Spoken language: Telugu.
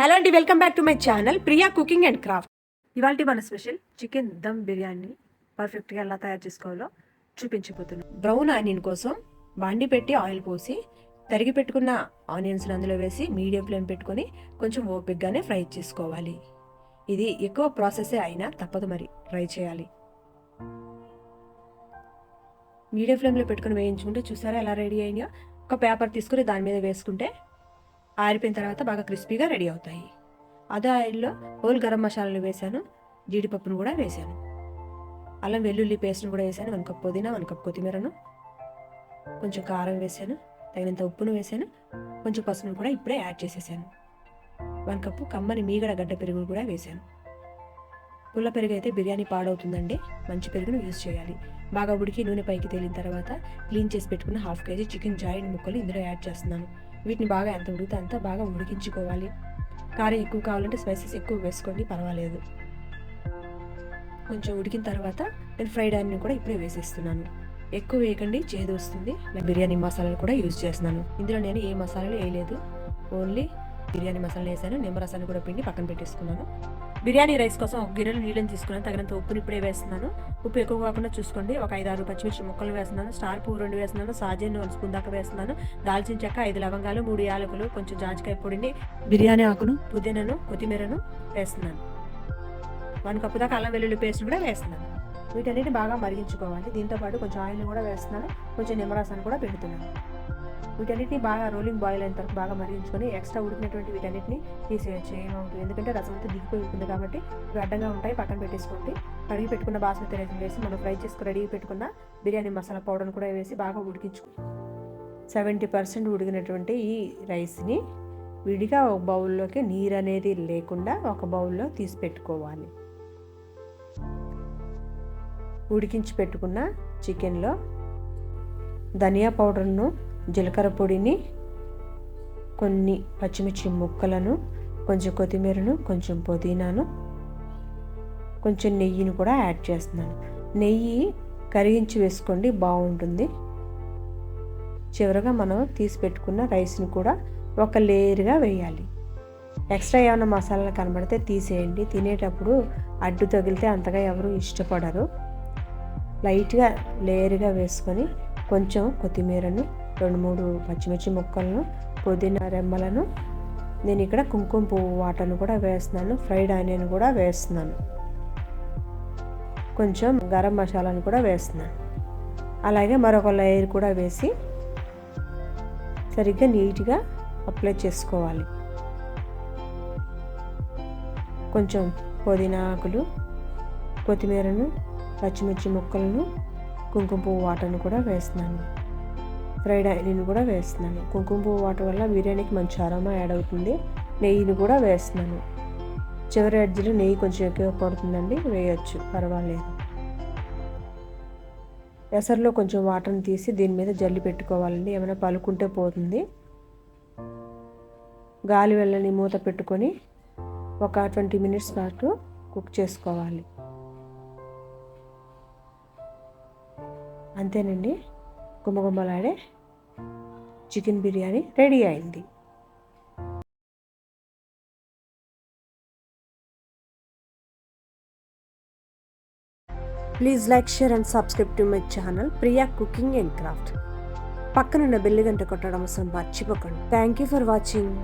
హలో అండి, welcome back to my channel Priya cooking and craft. ఇవాళ మన స్పెషల్ చికెన్ దమ్ బిర్యానీ పర్ఫెక్ట్గా ఎలా తయారు చేసుకోవాలో చూపించబోతున్నాను. బ్రౌన్ ఆనియన్ కోసం బాండి పెట్టి ఆయిల్ పోసి తరిగి పెట్టుకున్న ఆనియన్స్ అందులో వేసి మీడియం ఫ్లేమ్ పెట్టుకొని కొంచెం ఓపిక్గానే ఫ్రై చేసుకోవాలి. ఇది ఎక్కువ ప్రాసెసే అయినా తప్పదు, మరి ట్రై చేయాలి. మీడియం ఫ్లేమ్లో పెట్టుకుని వేయించుకుంటే చూసారా ఎలా రెడీ అయినాయో. ఒక పేపర్ తీసుకుని దాని మీద వేసుకుంటే ఆరిపోయిన తర్వాత బాగా క్రిస్పీగా రెడీ అవుతాయి. అదే ఆయిల్లో హోల్ గరం మసాలాలు వేసాను, జీడిపప్పును కూడా వేసాను, అల్లం వెల్లుల్లి పేస్ట్ను కూడా వేసాను, 1 కప్ పుదీనా, 1 కప్ కొత్తిమీరను, కొంచెం కారం వేసాను, తగినంత ఉప్పును వేసాను, కొంచెం పసుపును కూడా ఇప్పుడే యాడ్ చేసేసాను. 1 కప్పు కమ్మని మీగడ గడ్డ పెరుగును కూడా వేసాను. పుల్ల పెరుగు అయితే బిర్యానీ పాడవుతుందండి, మంచి పెరుగును యూజ్ చేయాలి. బాగా ఉడికి నూనె పైకి తేలిన తర్వాత క్లీన్ చేసి పెట్టుకున్న 1/2 kg చికెన్ జాయింట్ ముక్కలు ఇందులో యాడ్ చేస్తున్నాను. వీటిని బాగా ఎంత ఉడికితే అంత బాగా ఉడికించుకోవాలి. కారం ఎక్కువ కావాలంటే స్పైసెస్ ఎక్కువ వేసుకోండి, పర్వాలేదు. కొంచెం ఉడికిన తర్వాత నేను ఫ్రైడ్ ఆనియన్ కూడా ఇప్పుడే వేసేస్తున్నాను. ఎక్కువ వేయకండి, చేదు వస్తుంది. బిర్యానీ మసాలాలు కూడా యూజ్ చేస్తున్నాను. ఇందులో నేను ఏ మసాలాలు వేయలేదు, ఓన్లీ బిర్యానీ మసాలా వేసాను. నిమ్మరసాన్ని కూడా పిండి పక్కన పెట్టేసుకున్నాను. బిర్యానీ రైస్ కోసం ఒక గిన్నెలో నీళ్ళని తీసుకున్నాను, తగినంత ఉప్పుని ఇప్పుడే వేస్తున్నాను. ఉప్పు ఎక్కువ కాకుండా చూసుకోండి. ఒక 5-6 పచ్చిమిర్చి ముక్కలు వేస్తున్నాను, స్టార్ పువ్వు 2 వేస్తున్నాను, సాజన్ 1 స్పూన్ దాకా వేస్తున్నాను, దాల్చిన చెక్క 5 లవంగాలు, 3 యాలకులు, కొంచెం జాజికాయ పొడిని, బిర్యానీ ఆకును, పుదీనాను, కొత్తిమీరను వేస్తున్నాను. 1 కప్పు దాకా అల్లం వెల్లుల్లి పేస్ట్ కూడా వేస్తున్నాను. వీటన్నిటిని బాగా మరిగించుకోవాలి. దీంతోపాటు కొంచెం ఆయిల్ కూడా వేస్తున్నాను, కొంచెం నిమ్మరసాన్ని కూడా పెడుతున్నాను. వీటన్నిటిని బాగా రోలింగ్ బాయిల్ అయిన తర్వాత బాగా మరిగించుకొని ఎక్స్ట్రా ఉడికినటువంటి వీటన్నిటిని తీసేయచ్చు, ఏమవుతుంది, ఎందుకంటే రసం అంతా దిగిపోయి ఉంటుంది కాబట్టి ఇవి అడ్డంగా ఉంటాయి. పక్కన పెట్టేసుకోండి. కడిగి పెట్టుకున్న బాస్మతి రైస్ వేసి మనం ఫ్రై చేసుకుని రెడీ పెట్టుకున్న బిర్యానీ మసాలా పౌడర్ని కూడా వేసి బాగా ఉడికించుకోండి. 70% ఉడికినటువంటి ఈ రైస్ని విడిగా ఒక బౌల్లోకి, నీరు అనేది లేకుండా ఒక బౌల్లో తీసి పెట్టుకోవాలి. ఉడికించి పెట్టుకున్న చికెన్లో ధనియా పౌడర్ను, జీలకర్ర పొడిని, కొన్ని పచ్చిమిర్చి ముక్కలను, కొంచెం కొత్తిమీరను, కొంచెం పుదీనాను, కొంచెం నెయ్యిని కూడా యాడ్ చేస్తున్నాను. నెయ్యి కరిగించి వేసుకోండి, బాగుంటుంది. చివరగా మనం తీసి పెట్టుకున్న రైస్ని కూడా ఒక లేయర్గా వేయాలి. ఎక్స్ట్రా ఏమైనా మసాలాలు కనబడితే తీసేయండి, తినేటప్పుడు అడ్డు తగిలితే అంతగా ఎవరు ఇష్టపడరు. లైట్గా లేయర్గా వేసుకొని కొంచెం కొత్తిమీరను, 2-3 పచ్చిమిర్చి ముక్కలను, పుదీనా రెమ్మలను, నేను ఇక్కడ కుంకుమ పువ్వు వాటర్ను కూడా వేస్తున్నాను, ఫ్రైడ్ ఆనియన్ కూడా వేస్తున్నాను, కొంచెం గరం మసాలాను కూడా వేస్తున్నాను. అలాగే మరొక లేయర్ కూడా వేసి సరిగ్గా నీట్గా అప్లై చేసుకోవాలి. కొంచెం పుదీనా ఆకులు, కొత్తిమీరను, పచ్చిమిర్చి ముక్కలను, కుంకుమ పువ్వు వాటర్ను కూడా వేస్తున్నాను, ఫ్రైడ్ ఆనియన్ కూడా వేస్తున్నాను. కుంకుమ పువ్వు వాటర్ వల్ల బిర్యానీకి మంచి అరోమా యాడ్ అవుతుంది. నెయ్యిని కూడా వేస్తున్నాను. చివరి ఎడ్జ్లో నెయ్యి కొంచెం ఎక్కువ పడుతుందండి, వేయచ్చు, పర్వాలేదు. ఎసరులో కొంచెం వాటర్ని తీసి దీని మీద జల్లి పెట్టుకోవాలండి, ఏమైనా పలుకుంటే పోతుంది. గాలి వెళ్ళని మూత పెట్టుకొని ఒక 20 minutes పాటు కుక్ చేసుకోవాలి. అంతేనండి, గుమ్మగుమ్మలాడే చికెన్ బిర్యానీ రెడీ అయింది. Please like, share and subscribe to my channel Priya cooking and craft. పక్కనున్న బెల్ గంట కొట్టడం అసలు మర్చిపోకండి. Thank you for watching.